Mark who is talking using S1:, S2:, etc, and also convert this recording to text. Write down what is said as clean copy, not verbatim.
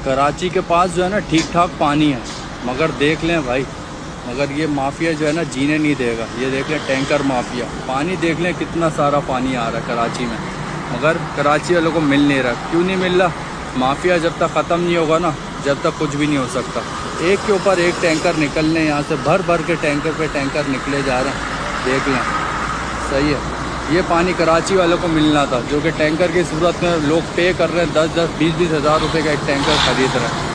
S1: कराची के पास जो है ना ठीक ठाक पानी है, मगर देख लें भाई, मगर ये माफिया जो है ना जीने नहीं देगा। ये देख लें टैंकर माफिया, पानी देख लें कितना सारा पानी आ रहा है कराची में, मगर कराची वालों को मिल नहीं रहा। क्यों नहीं मिल रहा? माफिया जब तक ख़त्म नहीं होगा ना, जब तक कुछ भी नहीं हो सकता। एक के ऊपर एक टैंकर निकलने, यहाँ से भर भर के टैंकर पे टैंकर निकले जा रहे हैं, देख लें। सही है, ये पानी कराची वालों को मिलना था, जो कि टैंकर की सूरत में लोग पे कर रहे हैं, 10-10, 20-20 हज़ार रुपये का एक टैंकर ख़रीद रहे हैं।